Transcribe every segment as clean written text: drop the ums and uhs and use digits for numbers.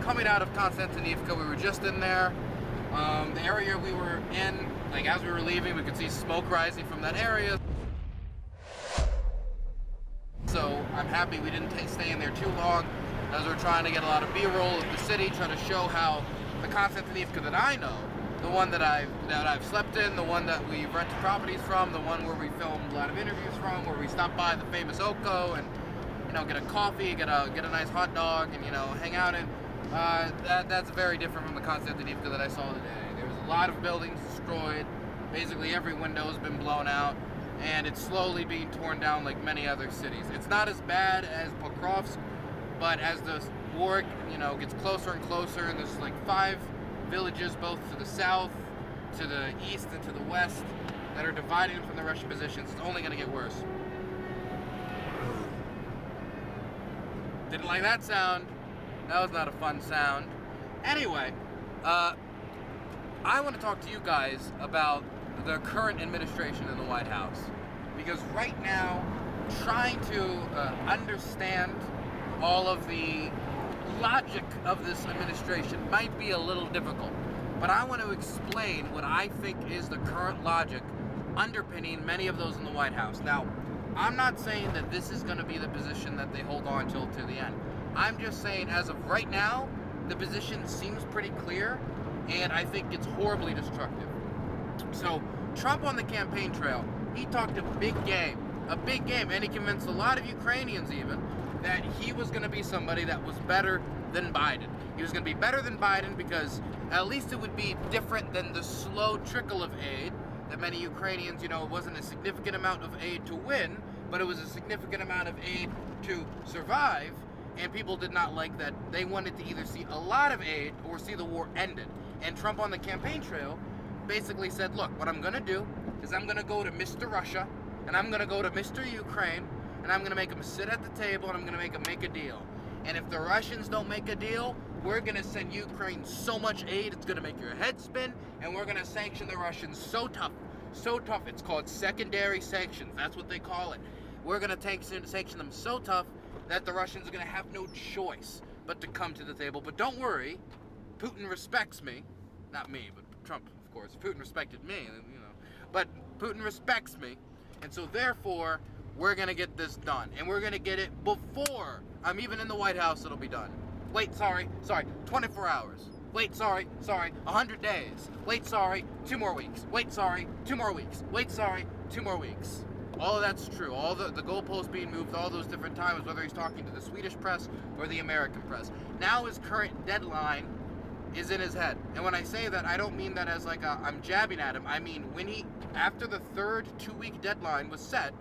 coming out of Konstantinivka. We were just in there. The area we were in, like as we were leaving, we could see smoke rising from that area. So I'm happy we didn't stay in there too long, as we're trying to get a lot of B-roll of the city, trying to show how the Konstantinivka that I know, the one that I've slept in, the one that we've rented properties from, the one where we filmed a lot of interviews from, where we stopped by the famous Oko and get a coffee, get a nice hot dog, and hang out in. That's very different from the Konstantinivka that I saw today. There was a lot of buildings destroyed. Basically every window has been blown out, and it's slowly being torn down like many other cities. It's not as bad as Pokrovsk, but as the war gets closer and closer, and there's like 5 villages both to the south, to the east, and to the west that are dividing from the Russian positions, it's only going to get worse. Didn't like that sound. That was not a fun sound. Anyway, I want to talk to you guys about the current administration in the White House. Because right now, trying to understand all of the logic of this administration might be a little difficult. But I want to explain what I think is the current logic underpinning many of those in the White House. Now, I'm not saying that this is going to be the position that they hold on till to the end. I'm just saying, as of right now, the position seems pretty clear, and I think it's horribly destructive. So, Trump on the campaign trail, he talked a big game, and he convinced a lot of Ukrainians even that he was going to be somebody that was better than Biden. He was going to be better than Biden because at least it would be different than the slow trickle of aid that many Ukrainians, it wasn't a significant amount of aid to win, but it was a significant amount of aid to survive, and people did not like that. They wanted to either see a lot of aid or see the war ended. And Trump on the campaign trail basically said, look, what I'm going to do is I'm going to go to Mr. Russia, and I'm going to go to Mr. Ukraine, and I'm going to make them sit at the table, and I'm going to make them make a deal. And if the Russians don't make a deal, we're going to send Ukraine so much aid, it's going to make your head spin, and we're going to sanction the Russians so tough. It's called secondary sanctions. That's what they call it. We're going to sanction them so tough that the Russians are going to have no choice but to come to the table. But don't worry, Putin respects me. Not me, but Trump, of course. Putin respected me, But Putin respects me, and so therefore, we're going to get this done. And we're going to get it before I'm even in the White House, it'll be done. Wait, sorry, 24 hours. Wait, sorry, 100 days. Wait, sorry, 2 more weeks. Wait, sorry, 2 more weeks. Wait, sorry, 2 more weeks. All of that's true. All the goalposts being moved all those different times, whether he's talking to the Swedish press or the American press. Now his current deadline is in his head. And when I say that, I don't mean that as like I'm jabbing at him. I mean, after the third 2-week deadline was set,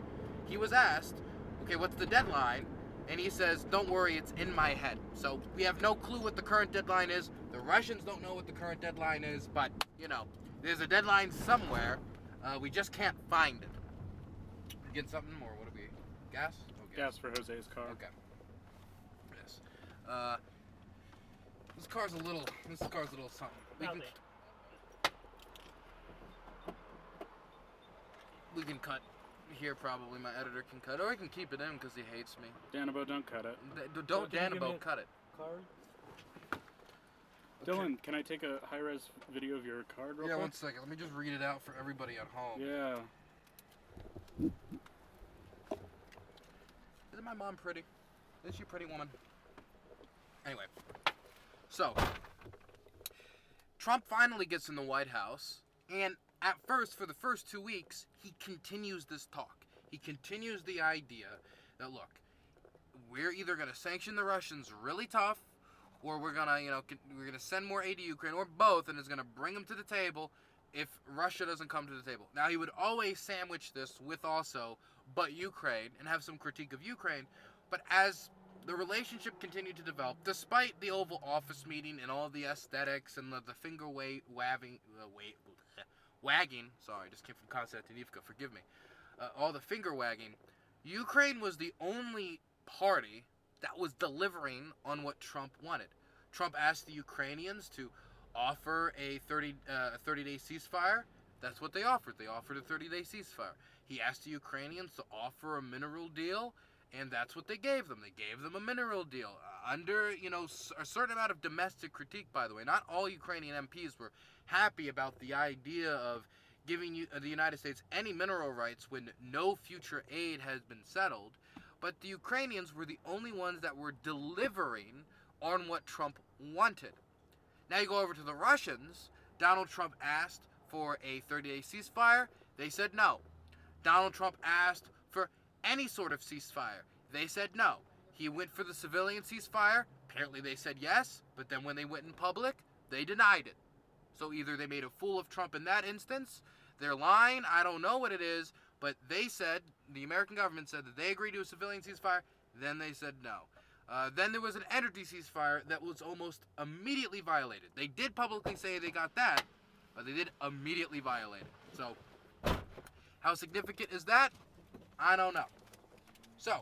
he was asked, okay, what's the deadline? And he says, don't worry, it's in my head. So we have no clue what the current deadline is. The Russians don't know what the current deadline is, but, there's a deadline somewhere. We just can't find it. Get something, or what do we, gas? Okay. Gas for Jose's car. Okay. Yes. This car's a little something. We can cut here probably. My editor can cut, or I can keep it in because he hates me. Danabo, don't cut it. Don't Danabo cut it. Card? Okay. Dylan, can I take a high-res video of your card real quick? Yeah, 1 second. Let me just read it out for everybody at home. Yeah. Isn't my mom pretty? Isn't she a pretty woman? Anyway, so Trump finally gets in the White House, and at first, for the first 2 weeks, he continues this talk. He continues the idea that, look, we're either going to sanction the Russians really tough, or we're going to, we're going to send more aid to Ukraine, or both, and it's going to bring them to the table if Russia doesn't come to the table. Now, he would always sandwich this with also, but Ukraine, and have some critique of Ukraine. But as the relationship continued to develop, despite the Oval Office meeting and all the aesthetics and the finger wagging, sorry, I just came from Konstantinivka, forgive me, all the finger wagging, Ukraine was the only party that was delivering on what Trump wanted. Trump asked the Ukrainians to offer a 30-day ceasefire. That's what they offered. They offered a 30-day ceasefire. He asked the Ukrainians to offer a mineral deal, and that's what they gave them. They gave them a mineral deal. under, a certain amount of domestic critique, by the way. Not all Ukrainian MPs were happy about the idea of giving the United States any mineral rights when no future aid has been settled. But the Ukrainians were the only ones that were delivering on what Trump wanted. Now you go over to the Russians. Donald Trump asked for a 30-day ceasefire. They said no. Donald Trump asked for any sort of ceasefire. They said no. He went for the civilian ceasefire. Apparently they said yes, but then when they went in public, they denied it. So either they made a fool of Trump in that instance, they're lying, I don't know what it is, but they said, the American government said that they agreed to a civilian ceasefire, then they said no. Then there was an energy ceasefire that was almost immediately violated. They did publicly say they got that, but they did immediately violate it. So, how significant is that? I don't know. So,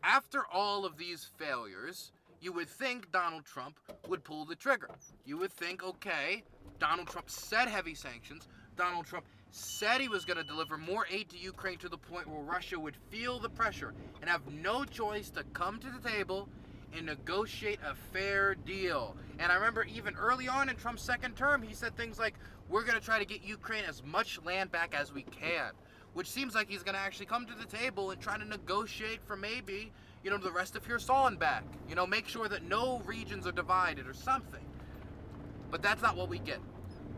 after all of these failures, you would think Donald Trump would pull the trigger. You would think, okay, Donald Trump said heavy sanctions. Donald Trump said he was going to deliver more aid to Ukraine to the point where Russia would feel the pressure and have no choice to come to the table and negotiate a fair deal. And I remember even early on in Trump's second term, he said things like, we're going to try to get Ukraine as much land back as we can, which seems like he's going to actually come to the table and try to negotiate for maybe, the rest of Kherson back. Make sure that no regions are divided or something. But that's not what we get.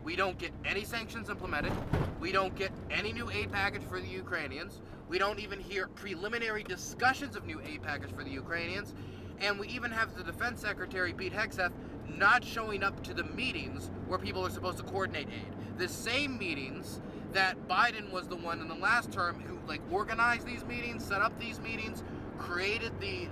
We don't get any sanctions implemented. We don't get any new aid package for the Ukrainians. We don't even hear preliminary discussions of new aid package for the Ukrainians. And we even have the Defense Secretary, Pete Hegseth, not showing up to the meetings where people are supposed to coordinate aid. The same meetings that Biden was the one in the last term who organized these meetings, set up these meetings, created the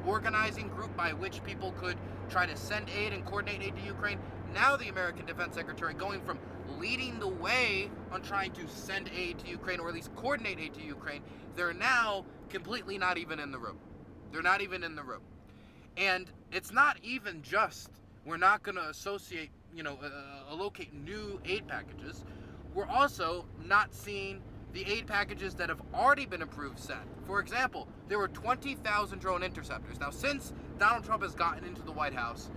organizing group by which people could try to send aid and coordinate aid to Ukraine. Now the American Defense Secretary, going from leading the way on trying to send aid to Ukraine, or at least coordinate aid to Ukraine, they're now completely not even in the room. They're not even in the room. And it's not even just, we're not going to associate, allocate new aid packages. We're also not seeing the aid packages that have already been approved sent. For example, there were 20,000 drone interceptors. Now, since Donald Trump has gotten into the White House,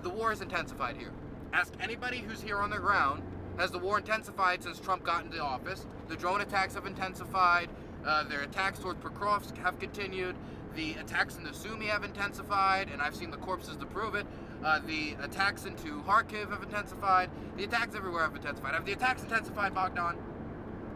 the war has intensified here. Ask anybody who's here on the ground, has the war intensified since Trump got into office? The drone attacks have intensified. Their attacks towards Pokrovsk have continued. The attacks in the Sumy have intensified, and I've seen the corpses to prove it. The attacks into Kharkiv have intensified. The attacks everywhere have intensified. Have the attacks intensified, Bogdan?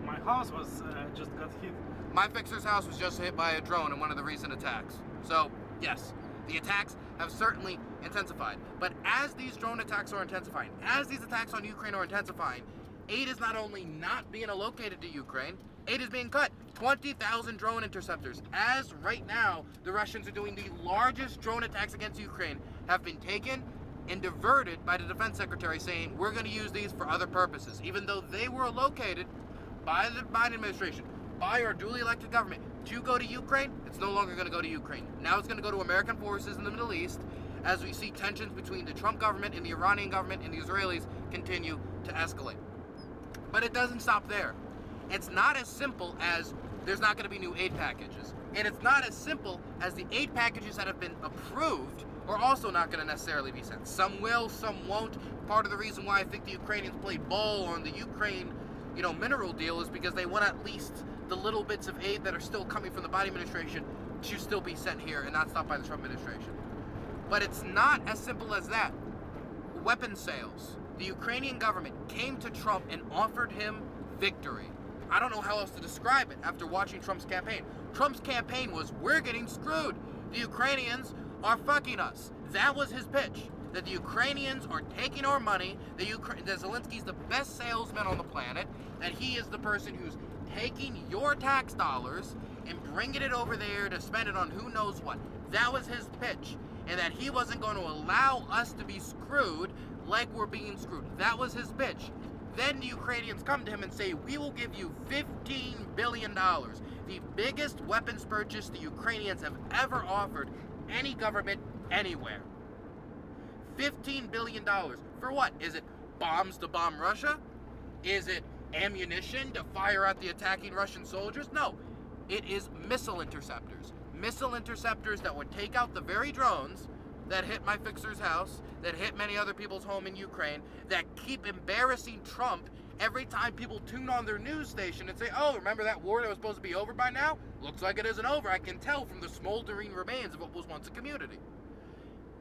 My house was just got hit. My fixer's house was just hit by a drone in one of the recent attacks. So, yes, the attacks have certainly intensified. But as these drone attacks are intensifying, as these attacks on Ukraine are intensifying, aid is not only not being allocated to Ukraine, aid is being cut. 20,000 drone interceptors. As right now, the Russians are doing the largest drone attacks against Ukraine, have been taken and diverted by the Defense Secretary, saying we're going to use these for other purposes, even though they were allocated by the Biden administration, by our duly elected government, to go to Ukraine. It's no longer going to go to Ukraine. Now it's going to go to American forces in the Middle East, as we see tensions between the Trump government and the Iranian government and the Israelis continue to escalate. But it doesn't stop there. It's not as simple as there's not going to be new aid packages. And it's not as simple as the aid packages that have been approved are also not going to necessarily be sent. Some will, some won't. Part of the reason why I think the Ukrainians played ball on the Ukraine, mineral deal is because they want at least the little bits of aid that are still coming from the Biden administration to still be sent here and not stopped by the Trump administration. But it's not as simple as that. Weapon sales. The Ukrainian government came to Trump and offered him victory. I don't know how else to describe it after watching Trump's campaign. Trump's campaign was, we're getting screwed. The Ukrainians are fucking us. That was his pitch. That the Ukrainians are taking our money, that Zelensky's the best salesman on the planet, that he is the person who's taking your tax dollars and bringing it over there to spend it on who knows what. That was his pitch. And that he wasn't going to allow us to be screwed like we're being screwed. That was his pitch. Then the Ukrainians come to him and say, we will give you $15 billion, the biggest weapons purchase the Ukrainians have ever offered any government anywhere. $15 billion. For what? Is it bombs to bomb Russia? Is it ammunition to fire at the attacking Russian soldiers? No. It is missile interceptors. missile interceptors that would take out the very drones that hit my fixer's house, that hit many other people's home in Ukraine, that keep embarrassing Trump every time people tune on their news station and say, oh, remember that war that was supposed to be over by now? Looks like it isn't over. I can tell from the smoldering remains of what was once a community.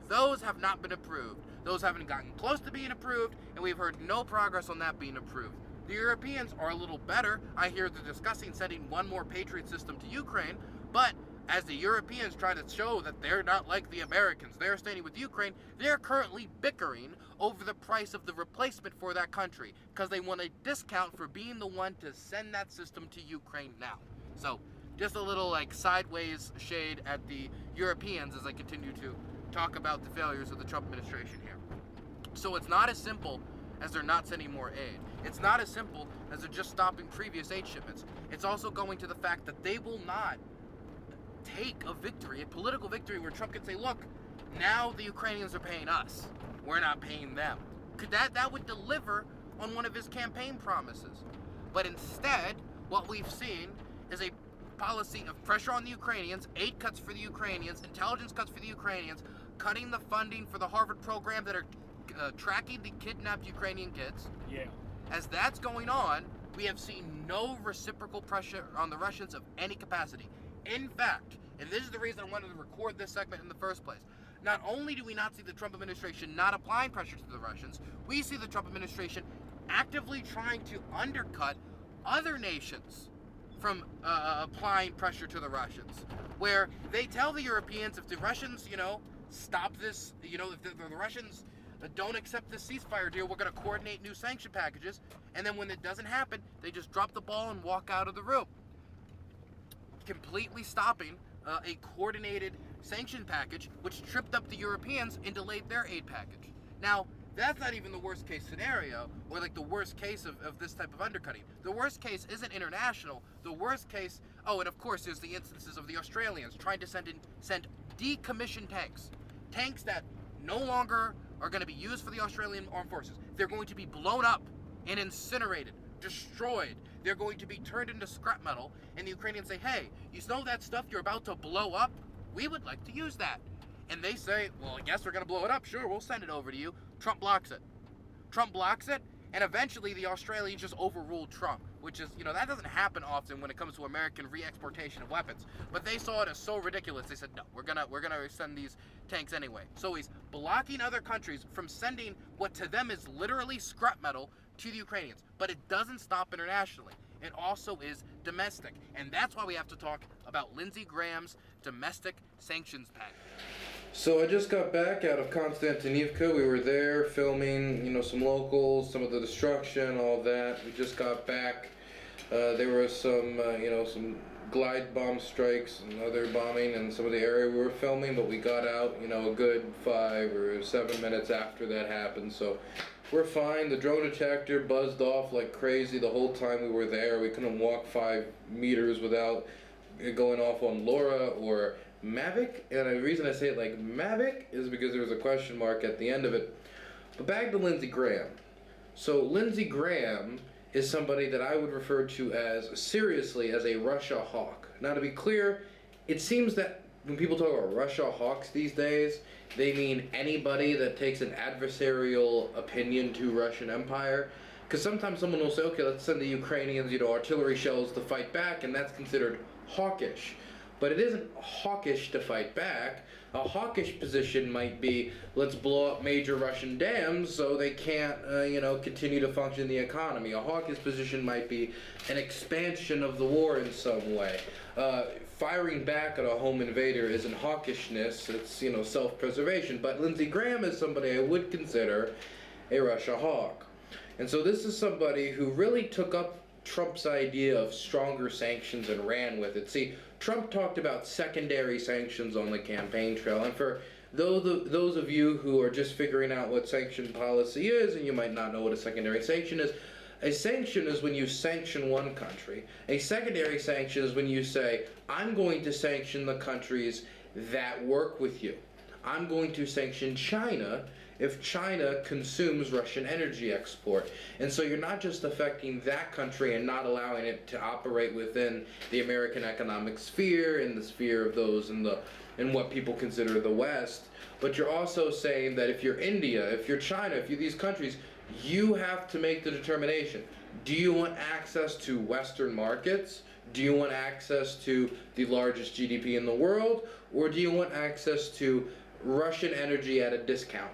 Those have not been approved. Those haven't gotten close to being approved, and we've heard no progress on that being approved. The Europeans are a little better. I hear they're discussing sending one more Patriot system to Ukraine, but as the Europeans try to show that they're not like the Americans, they're standing with Ukraine, they're currently bickering over the price of the replacement for that country because they want a discount for being the one to send that system to Ukraine now. So just a little like sideways shade at the Europeans as I continue to talk about the failures of the Trump administration here. So it's not as simple as they're not sending more aid. It's not as simple as they're just stopping previous aid shipments. It's also going to the fact that they will not take a victory, a political victory where Trump can say, look, now the Ukrainians are paying us. We're not paying them. That would deliver on one of his campaign promises. But instead, what we've seen is a policy of pressure on the Ukrainians, aid cuts for the Ukrainians, intelligence cuts for the Ukrainians, cutting the funding for the Harvard program that are tracking the kidnapped Ukrainian kids. Yeah. As that's going on, we have seen no reciprocal pressure on the Russians of any capacity. In fact, and this is the reason I wanted to record this segment in the first place, not only do we not see the Trump administration not applying pressure to the Russians, we see the Trump administration actively trying to undercut other nations from applying pressure to the Russians, where they tell the Europeans if the Russians, stop this, if the Russians don't accept this ceasefire deal, we're going to coordinate new sanction packages, and then when it doesn't happen, they just drop the ball and walk out of the room, completely stopping a coordinated sanction package, which tripped up the Europeans and delayed their aid package. Now, that's not even the worst case scenario, or like the worst case of this type of undercutting. The worst case isn't international. The worst case, and of course there's the instances of the Australians trying to send decommissioned tanks that no longer are going to be used for the Australian armed forces. They're going to be blown up and incinerated, destroyed. They're going to be turned into scrap metal, and the Ukrainians say, hey, you know that stuff you're about to blow up? We would like to use that. And they say, well, I guess we're going to blow it up. Sure, we'll send it over to you. Trump blocks it. Trump blocks it, and eventually the Australians just overruled Trump, which is, that doesn't happen often when it comes to American re-exportation of weapons. But they saw it as so ridiculous, they said, no, we're gonna send these tanks anyway. So he's blocking other countries from sending what to them is literally scrap metal to the Ukrainians. But it doesn't stop internationally. It also is domestic. And that's why we have to talk about Lindsey Graham's domestic sanctions package. So I just got back out of Konstantinivka. We were there filming, some locals, some of the destruction, all that. We just got back. There were some glide bomb strikes and other bombing in some of the area we were filming, but we got out, a good 5 or 7 minutes after that happened. So we're fine. The drone detector buzzed off like crazy the whole time we were there. We couldn't walk 5 meters without it going off on Laura or Mavic, and the reason I say it like Mavic is because there was a question mark at the end of it. But back to Lindsey Graham. So Lindsey Graham is somebody that I would refer to as seriously as a Russia hawk. Now to be clear, it seems that when people talk about Russia hawks these days, they mean anybody that takes an adversarial opinion to Russian Empire. Because sometimes someone will say, okay, let's send the Ukrainians, artillery shells to fight back, and that's considered hawkish. But it isn't hawkish to fight back. A hawkish position might be, let's blow up major Russian dams so they can't, continue to function in the economy. A hawkish position might be an expansion of the war in some way. Firing back at a home invader isn't hawkishness, it's, self-preservation. But Lindsey Graham is somebody I would consider a Russia hawk. And so this is somebody who really took up Trump's idea of stronger sanctions and ran with it. See, Trump talked about secondary sanctions on the campaign trail, and for those of you who are just figuring out what sanction policy is, and you might not know what a secondary sanction is, a sanction is when you sanction one country. A secondary sanction is when you say, I'm going to sanction the countries that work with you. I'm going to sanction China if China consumes Russian energy export. And so you're not just affecting that country and not allowing it to operate within the American economic sphere, in the sphere of those in what people consider the West, but you're also saying that if you're India, if you're China, if you're these countries, you have to make the determination. Do you want access to Western markets? Do you want access to the largest GDP in the world? Or do you want access to Russian energy at a discount?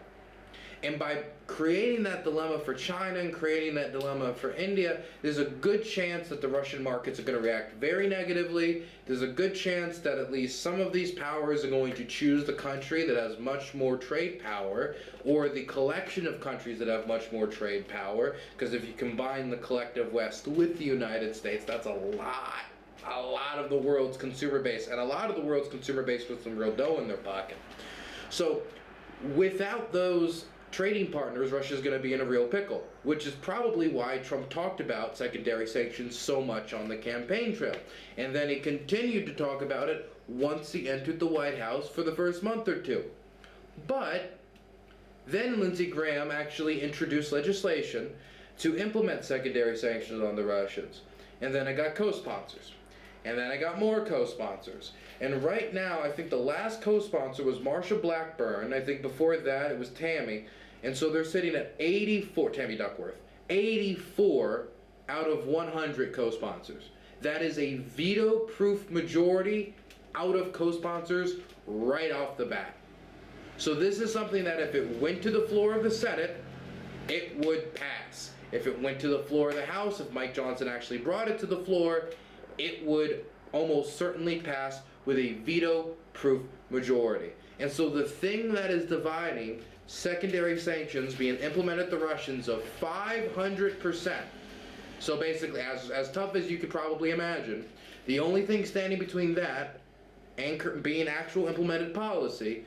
And by creating that dilemma for China and creating that dilemma for India, there's a good chance that the Russian markets are going to react very negatively. There's a good chance that at least some of these powers are going to choose the country that has much more trade power, or the collection of countries that have much more trade power, because if you combine the collective West with the United States, that's a lot of the world's consumer base, and a lot of the world's consumer base with some real dough in their pocket. So without those trading partners, Russia's going to be in a real pickle, which is probably why Trump talked about secondary sanctions so much on the campaign trail. And then he continued to talk about it once he entered the White House for the first month or two. But then Lindsey Graham actually introduced legislation to implement secondary sanctions on the Russians. And then I got co-sponsors. And then I got more co-sponsors. And right now, I think the last co-sponsor was Marsha Blackburn. I think before that, it was Tammy. And so they're sitting at 84, Tammy Duckworth, 84 out of 100 co-sponsors. That is a veto-proof majority out of co-sponsors right off the bat. So this is something that if it went to the floor of the Senate, it would pass. If it went to the floor of the House, if Mike Johnson actually brought it to the floor, it would almost certainly pass with a veto-proof majority. And so the thing that is dividing secondary sanctions being implemented the Russians of 500%, so basically as tough as you could probably imagine, the only thing standing between that and being actual implemented policy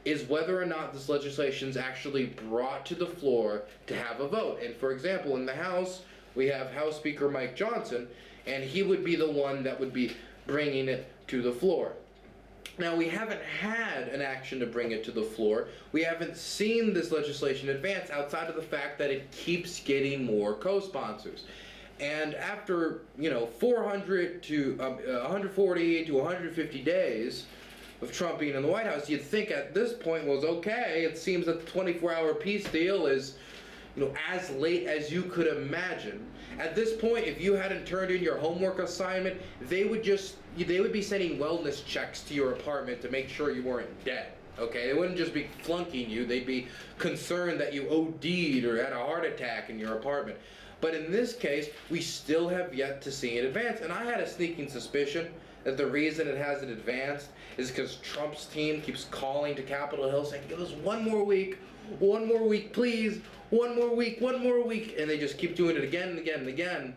is whether or not this legislation is actually brought to the floor to have a vote. And for example, in the House, we have House Speaker Mike Johnson, and he would be the one that would be bringing it to the floor. Now, we haven't had an action to bring it to the floor. We haven't seen this legislation advance outside of the fact that it keeps getting more co-sponsors. And after, 400 to 140 to 150 days of Trump being in the White House, you'd think at this point was okay. It seems that the 24-hour peace deal is, as late as you could imagine. At this point, if you hadn't turned in your homework assignment, they would be sending wellness checks to your apartment to make sure you weren't dead. Okay, they wouldn't just be flunking you. They'd be concerned that you OD'd or had a heart attack in your apartment. But in this case, we still have yet to see it advance. And I had a sneaking suspicion that the reason it hasn't advanced is because Trump's team keeps calling to Capitol Hill saying, give us one more week, please, one more week, and they just keep doing it again and again and again.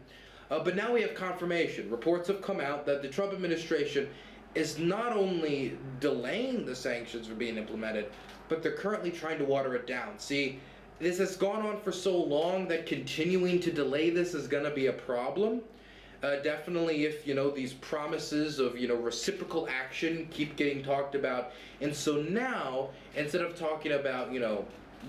But now we have confirmation. Reports have come out that the Trump administration is not only delaying the sanctions from being implemented, but they're currently trying to water it down. See, this has gone on for so long that continuing to delay this is going to be a problem. Definitely if, these promises of, reciprocal action keep getting talked about. And so now, instead of talking about,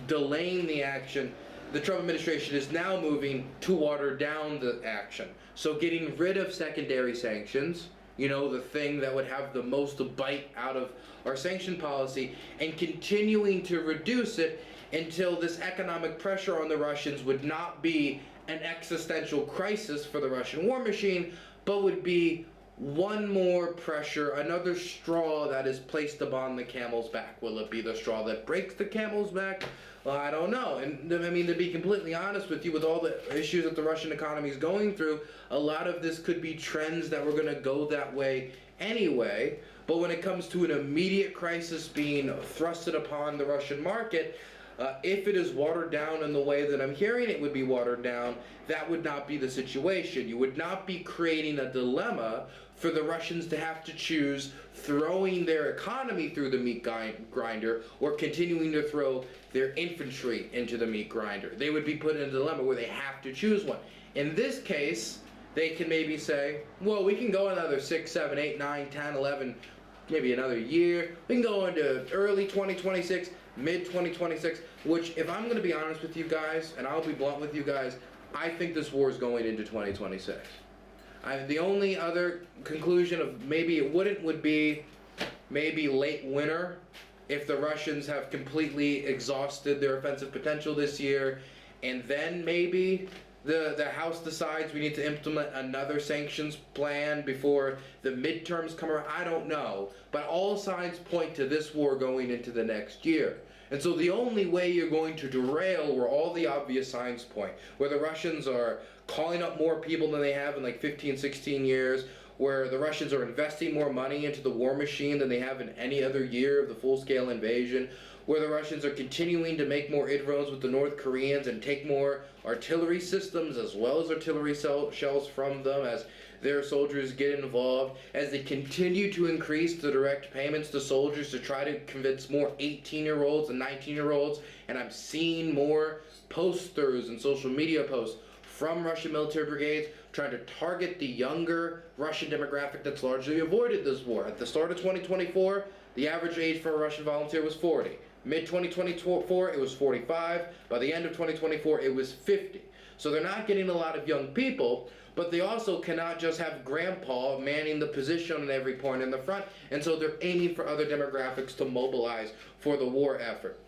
delaying the action, the Trump administration is now moving to water down the action. So getting rid of secondary sanctions, the thing that would have the most bite out of our sanction policy, and continuing to reduce it until this economic pressure on the Russians would not be an existential crisis for the Russian war machine, but would be one more pressure, another straw that is placed upon the camel's back. Will it be the straw that breaks the camel's back? Well, I don't know. And to be completely honest with you, with all the issues that the Russian economy is going through, a lot of this could be trends that were going to go that way anyway. But when it comes to an immediate crisis being thrusted upon the Russian market, if it is watered down in the way that I'm hearing it would be watered down, that would not be the situation. You would not be creating a dilemma for the Russians to have to choose throwing their economy through the meat grinder or continuing to throw their infantry into the meat grinder. They would be put in a dilemma where they have to choose one. In this case, they can maybe say, well, we can go another 6, 7, 8, 9, 10, 11, maybe another year. We can go into early 2026. mid-2026, which, if I'm going to be honest with you guys, and I'll be blunt with you guys, I think this war is going into 2026. The only other conclusion of maybe it wouldn't would be maybe late winter, if the Russians have completely exhausted their offensive potential this year, and then maybe the House decides we need to implement another sanctions plan before the midterms come around. I don't know, but all signs point to this war going into the next year. And so the only way you're going to derail where all the obvious signs point, where the Russians are calling up more people than they have in like 15, 16 years, where the Russians are investing more money into the war machine than they have in any other year of the full-scale invasion, where the Russians are continuing to make more inroads with the North Koreans and take more artillery systems as well as artillery shells from them as their soldiers get involved, as they continue to increase the direct payments to soldiers to try to convince more 18-year-olds and 19-year-olds, and I'm seeing more posters and social media posts from Russian military brigades trying to target the younger Russian demographic that's largely avoided this war. At the start of 2024, the average age for a Russian volunteer was 40. Mid-2024, it was 45. By the end of 2024, it was 50. So they're not getting a lot of young people, but they also cannot just have grandpa manning the position on every point in the front, and so they're aiming for other demographics to mobilize for the war effort.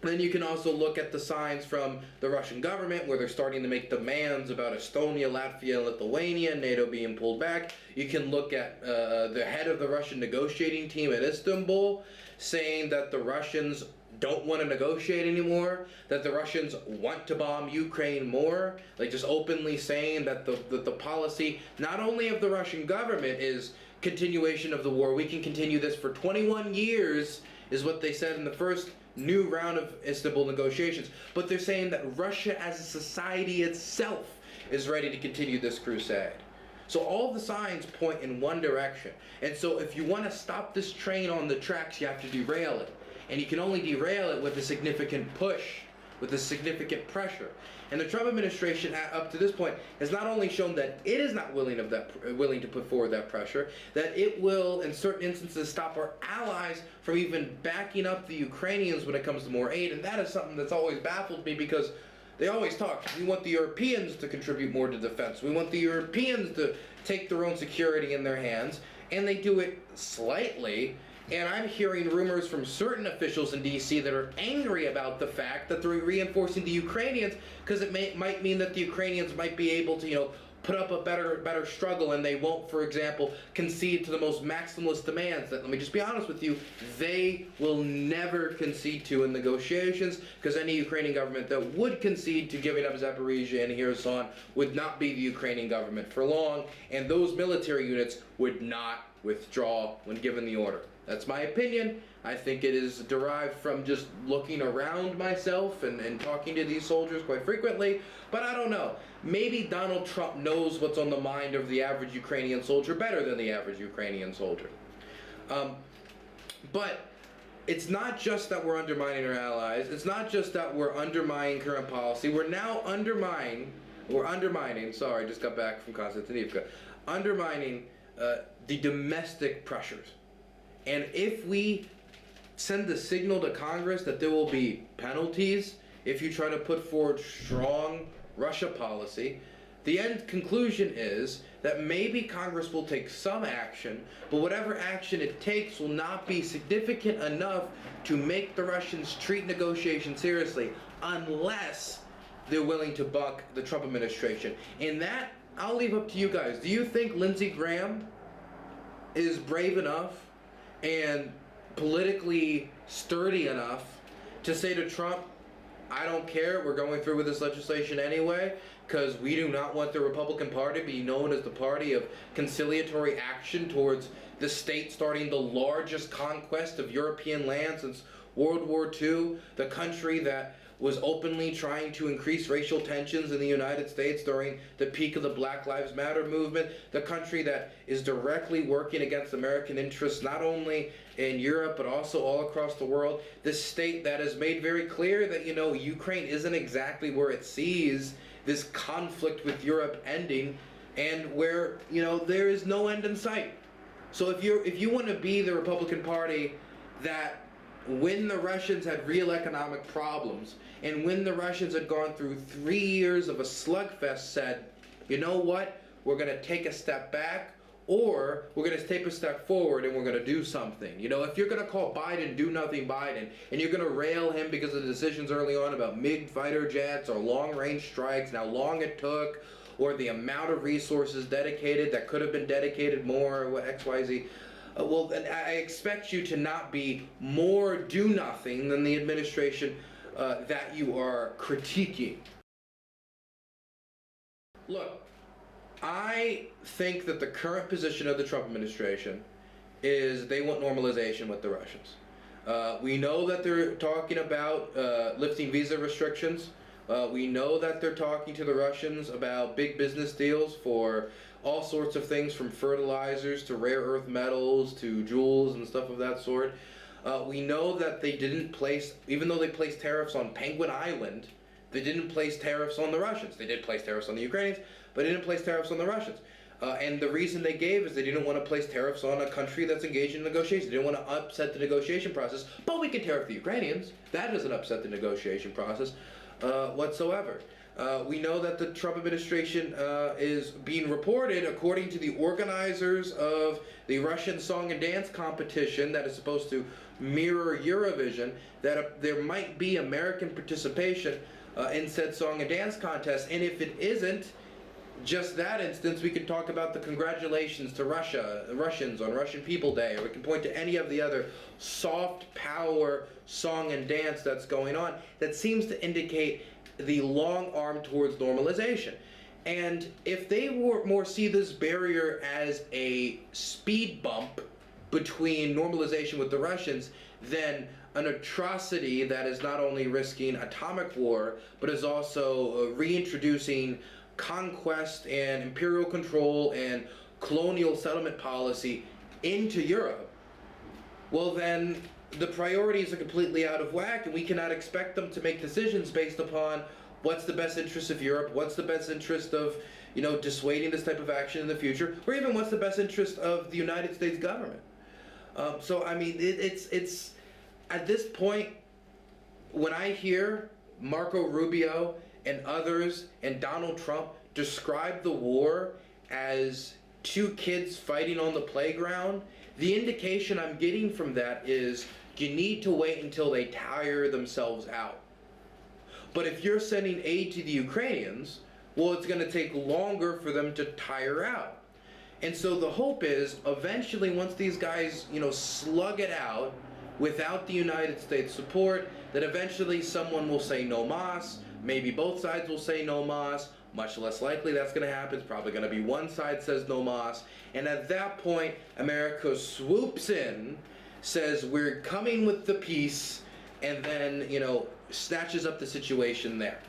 Then you can also look at the signs from the Russian government where they're starting to make demands about Estonia, Latvia, and Lithuania, NATO being pulled back. You can look at the head of the Russian negotiating team at Istanbul saying that the Russians don't want to negotiate anymore, that the Russians want to bomb Ukraine more, like just openly saying that the policy not only of the Russian government is continuation of the war, we can continue this for 21 years, is what they said in the first new round of Istanbul negotiations, but they're saying that Russia as a society itself is ready to continue this crusade. So all the signs point in one direction. And so if you want to stop this train on the tracks, you have to derail it. And you can only derail it with a significant push, with a significant pressure. And the Trump administration, up to this point, has not only shown that it is not willing to put forward that pressure, that it will, in certain instances, stop our allies from even backing up the Ukrainians when it comes to more aid. And that is something that's always baffled me, because they always talk, we want the Europeans to contribute more to defense. We want the Europeans to take their own security in their hands. And they do it slightly. And I'm hearing rumors from certain officials in D.C. that are angry about the fact that they're reinforcing the Ukrainians, because it might mean that the Ukrainians might be able to, put up a better struggle, and they won't, for example, concede to the most maximalist demands that, let me just be honest with you, they will never concede to in negotiations, because any Ukrainian government that would concede to giving up Zaporizhia and Kherson would not be the Ukrainian government for long, and those military units would not withdraw when given the order. That's my opinion. I think it is derived from just looking around myself and talking to these soldiers quite frequently, but I don't know. Maybe Donald Trump knows what's on the mind of the average Ukrainian soldier better than the average Ukrainian soldier. But it's not just that we're undermining our allies. It's not just that we're undermining current policy. We're now undermining, sorry, just got back from Constantinople, undermining the domestic pressures. And if we send the signal to Congress that there will be penalties if you try to put forward strong Russia policy, the end conclusion is that maybe Congress will take some action, but whatever action it takes will not be significant enough to make the Russians treat negotiations seriously, unless they're willing to buck the Trump administration. And that, I'll leave up to you guys. Do you think Lindsey Graham is brave enough and politically sturdy enough to say to Trump, I don't care, we're going through with this legislation anyway, because we do not want the Republican Party to be known as the party of conciliatory action towards the state starting the largest conquest of European land since World War II, the country that was openly trying to increase racial tensions in the United States during the peak of the Black Lives Matter movement, the country that is directly working against American interests not only in Europe but also all across the world, this state that has made very clear that, Ukraine isn't exactly where it sees this conflict with Europe ending, and where, there is no end in sight. So if you want to be the Republican Party that when the Russians had real economic problems, and when the Russians had gone through 3 years of a slugfest, said, you know what, we're going to take a step back, or we're going to take a step forward and we're going to do something. You know, if you're going to call Biden do nothing Biden, and you're going to rail him because of the decisions early on about MiG fighter jets or long range strikes, and how long it took, or the amount of resources dedicated that could have been dedicated more, or XYZ, well, I expect you to not be more do nothing than the administration that you are critiquing. Look, I think that the current position of the Trump administration is they want normalization with the Russians. We know that they're talking about lifting visa restrictions. We know that they're talking to the Russians about big business deals for all sorts of things, from fertilizers to rare earth metals to jewels and stuff of that sort. We know that they didn't place, even though they placed tariffs on Penguin Island, they didn't place tariffs on the Russians. They did place tariffs on the Ukrainians, but they didn't place tariffs on the Russians. And the reason they gave is they didn't want to place tariffs on a country that's engaged in negotiations. They didn't want to upset the negotiation process, but we can tariff the Ukrainians. That doesn't upset the negotiation process whatsoever. We know that the Trump administration is being reported, according to the organizers of the Russian song and dance competition that is supposed to mirror Eurovision, that there might be American participation in said song and dance contest. And if it isn't just that instance, we can talk about the congratulations to Russians on Russian People Day, or we can point to any of the other soft power song and dance that's going on that seems to indicate the long arm towards normalization. And if they more see this barrier as a speed bump between normalization with the Russians than an atrocity that is not only risking atomic war, but is also reintroducing conquest and imperial control and colonial settlement policy into Europe, well then the priorities are completely out of whack, and we cannot expect them to make decisions based upon what's the best interest of Europe, what's the best interest of, you know, dissuading this type of action in the future, or even what's the best interest of the United States government. So I mean, it's at this point, when I hear Marco Rubio and others and Donald Trump describe the war as two kids fighting on the playground, the indication I'm getting from that is you need to wait until they tire themselves out. But if you're sending aid to the Ukrainians, well, it's going to take longer for them to tire out. And so the hope is eventually, once these guys, you know, slug it out without the United States support, that eventually someone will say no mas. Maybe both sides will say no mas. Much less likely that's going to happen. It's probably going to be one side says no mas. And at that point, America swoops in, says we're coming with the peace, and then, you know, snatches up the situation there.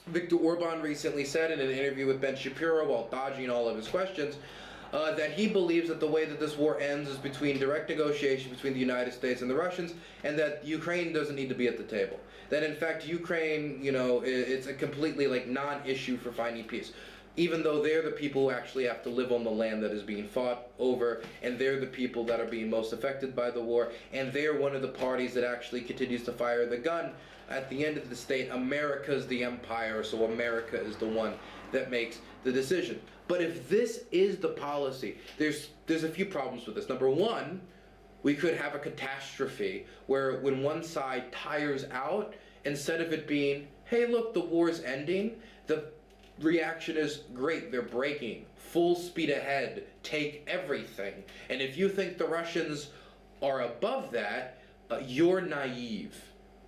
Viktor Orban recently said in an interview with Ben Shapiro, while dodging all of his questions, that he believes that the way that this war ends is between direct negotiation between the United States and the Russians, and that Ukraine doesn't need to be at the table. That in fact Ukraine, you know, it's a completely like non-issue for finding peace. Even though they're the people who actually have to live on the land that is being fought over, and they're the people that are being most affected by the war, and they're one of the parties that actually continues to fire the gun. At the end of the state, America's the empire, so America is the one that makes the decision. But if this is the policy, there's a few problems with this. Number one, we could have a catastrophe where when one side tires out, instead of it being, hey look, the war's ending, the reaction is, great, they're breaking, full speed ahead, take everything. And if you think the Russians are above that, you're naive.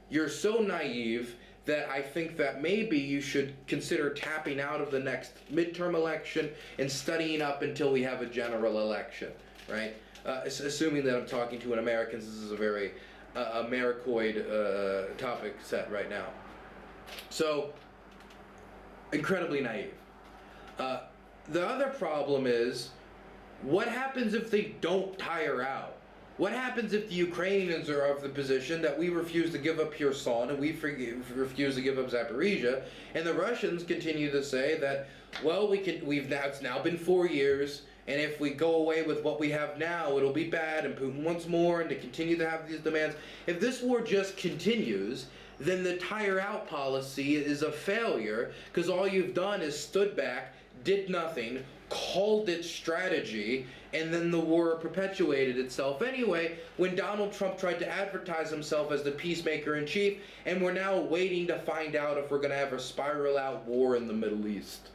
You're so naive that I think that maybe you should consider tapping out of the next midterm election and studying up until we have a general election, right? Assuming that I'm talking to an American, this is a very Americoid topic set right now. So, incredibly naive. The other problem is, what happens if they don't tire out? What happens if the Ukrainians are of the position that we refuse to give up Kherson and we refuse to give up Zaporizhia, and the Russians continue to say that, well, it's now been 4 years and if we go away with what we have now, it'll be bad, and Putin wants more, and to continue to have these demands. If this war just continues, then the tire out policy is a failure, because all you've done is stood back, did nothing, called it strategy, and then the war perpetuated itself anyway when Donald Trump tried to advertise himself as the peacemaker in chief, and we're now waiting to find out if we're going to have a spiral out war in the Middle East.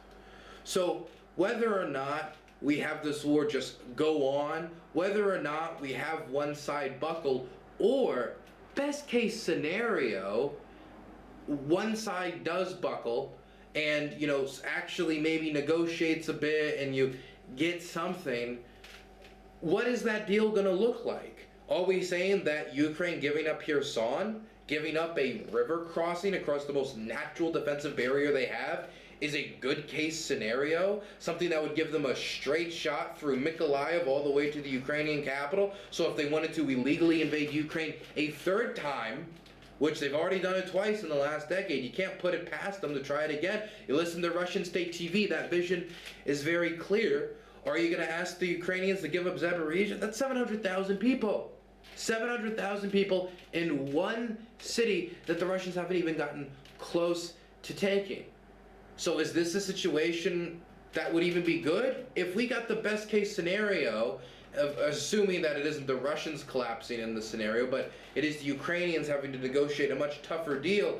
So whether or not we have this war just go on, whether or not we have one side buckle, or best case scenario, one side does buckle and, you know, actually maybe negotiates a bit and you get something, what is that deal going to look like? Are we saying that Ukraine giving up Kherson, giving up a river crossing across the most natural defensive barrier they have, is a good case scenario, something that would give them a straight shot through Mykolaiv all the way to the Ukrainian capital? So if they wanted to illegally invade Ukraine a third time, which they've already done it twice in the last decade, you can't put it past them to try it again. You listen to Russian state TV, that vision is very clear. Are you going to ask the Ukrainians to give up Zaporizhzhia? That's 700,000 people. 700,000 people in one city that the Russians haven't even gotten close to taking. So is this a situation that would even be good? If we got the best case scenario, of assuming that it isn't the Russians collapsing in the scenario, but it is the Ukrainians having to negotiate a much tougher deal,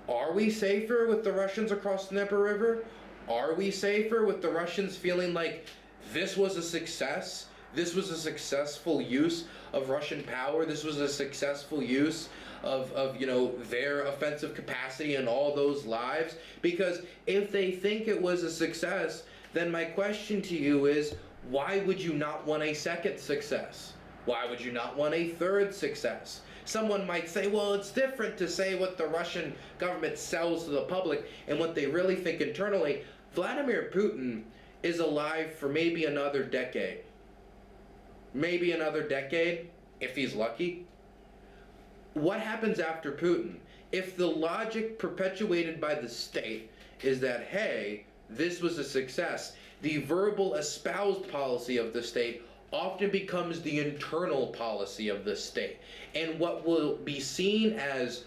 are we safer with the Russians across the Dnieper River? Are we safer with the Russians feeling like this was a success? This was a successful use of Russian power. This was a successful use of you know, their offensive capacity and all those lives. Because if they think it was a success, then my question to you is, why would you not want a second success? Why would you not want a third success? Someone might say, well, it's different to say what the Russian government sells to the public and what they really think internally. Vladimir Putin is alive for maybe another decade. Maybe another decade, if he's lucky. What happens after Putin? If the logic perpetuated by the state is that, hey, this was a success, the verbal espoused policy of the state often becomes the internal policy of the state. And what will be seen as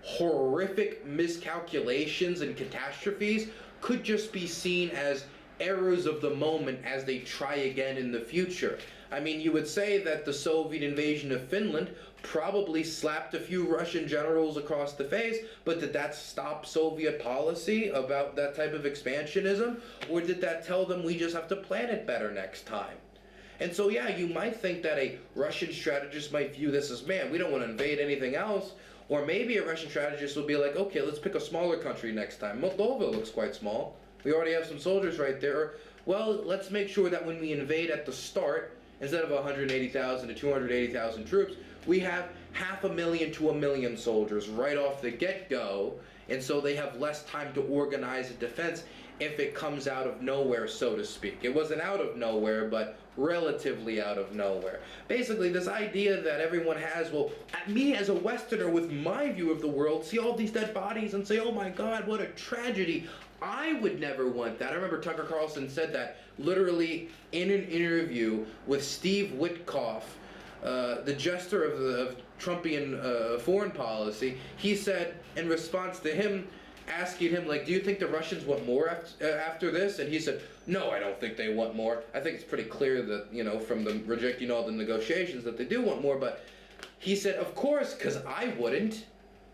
horrific miscalculations and catastrophes could just be seen as errors of the moment as they try again in the future. I mean, you would say that the Soviet invasion of Finland probably slapped a few Russian generals across the face, but did that stop Soviet policy about that type of expansionism? Or did that tell them we just have to plan it better next time? And so, yeah, you might think that a Russian strategist might view this as, man, we don't want to invade anything else. Or maybe a Russian strategist will be like, okay, let's pick a smaller country next time. Moldova looks quite small. We already have some soldiers right there. Well, let's make sure that when we invade at the start, instead of 180,000 to 280,000 troops, we have 500,000 to 1 million soldiers right off the get-go, and so they have less time to organize a defense if it comes out of nowhere, so to speak. It wasn't out of nowhere, but relatively out of nowhere. Basically, this idea that everyone has, well, me as a Westerner with my view of the world, see all these dead bodies and say, oh my God, what a tragedy. I would never want that. I remember Tucker Carlson said that literally in an interview with Steve Witkoff, the jester of Trumpian foreign policy. He said, in response to him asking him, like, do you think the Russians want more after this? And he said, no, I don't think they want more. I think it's pretty clear that, you know, from them rejecting all the negotiations that they do want more. But he said, of course, because I wouldn't.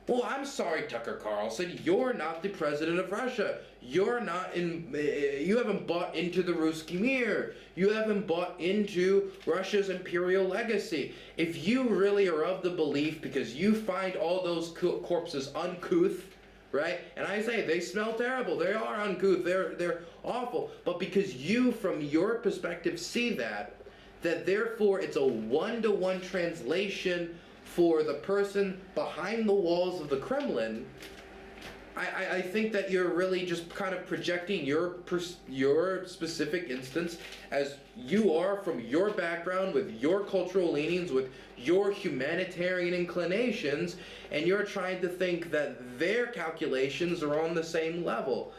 Well, I'm sorry, Tucker Carlson, you're not the president of Russia. You're not you haven't bought into the Ruski Mir. You haven't bought into Russia's imperial legacy. If you really are of the belief, because you find all those corpses uncouth, right? And I say, they smell terrible. They are uncouth. They're awful. But because you, from your perspective, see that therefore it's a one-to-one translation for the person behind the walls of the Kremlin, I think that you're really just kind of projecting your specific instance as you are from your background, with your cultural leanings, with your humanitarian inclinations, and you're trying to think that their calculations are on the same level.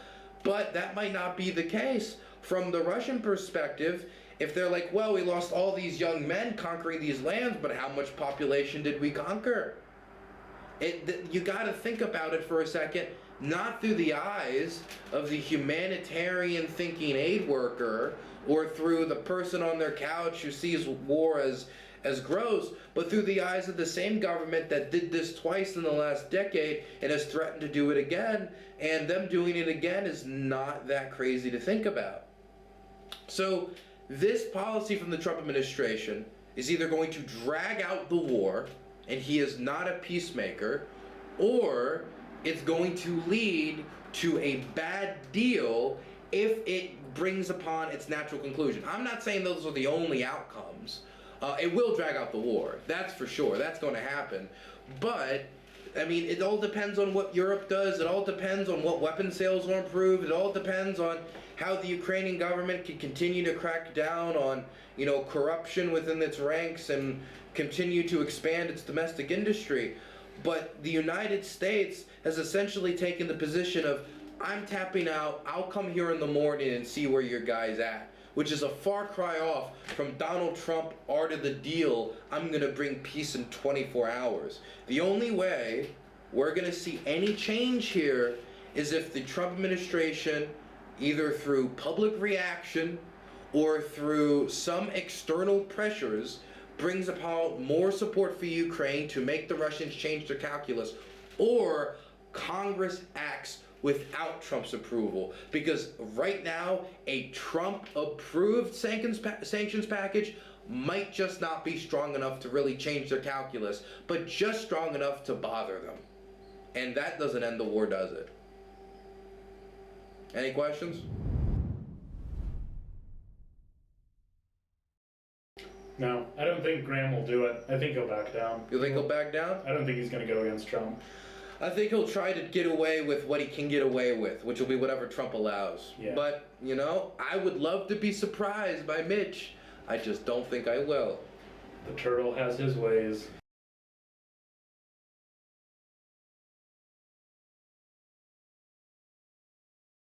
But that might not be the case. From the Russian perspective, if they're like, well, we lost all these young men conquering these lands, but how much population did we conquer? You got to think about it for a second, not through the eyes of the humanitarian thinking aid worker or through the person on their couch who sees war as gross, but through the eyes of the same government that did this twice in the last decade and has threatened to do it again, and them doing it again is not that crazy to think about. So this policy from the Trump administration is either going to drag out the war, and he is not a peacemaker, or it's going to lead to a bad deal if it brings upon its natural conclusion. I'm not saying those are the only outcomes. It will drag out the war, that's for sure. That's going to happen. But, I mean, it all depends on what Europe does. It all depends on what weapon sales are improved. It all depends on how the Ukrainian government can continue to crack down on, you know, corruption within its ranks and continue to expand its domestic industry. But the United States has essentially taken the position of, I'm tapping out, I'll come here in the morning and see where your guy's at, which is a far cry off from Donald Trump art of the deal, I'm gonna bring peace in 24 hours. The only way we're gonna see any change here is if the Trump administration, either through public reaction or through some external pressures, brings about more support for Ukraine to make the Russians change their calculus, or Congress acts without Trump's approval. Because right now, a Trump-approved sanctions package might just not be strong enough to really change their calculus, but just strong enough to bother them. And that doesn't end the war, does it? Any questions? No, I don't think Graham will do it. I think he'll back down. You think he'll back down? I don't think he's going to go against Trump. I think he'll try to get away with what he can get away with, which will be whatever Trump allows. Yeah. But, you know, I would love to be surprised by Mitch. I just don't think I will. The turtle has his ways.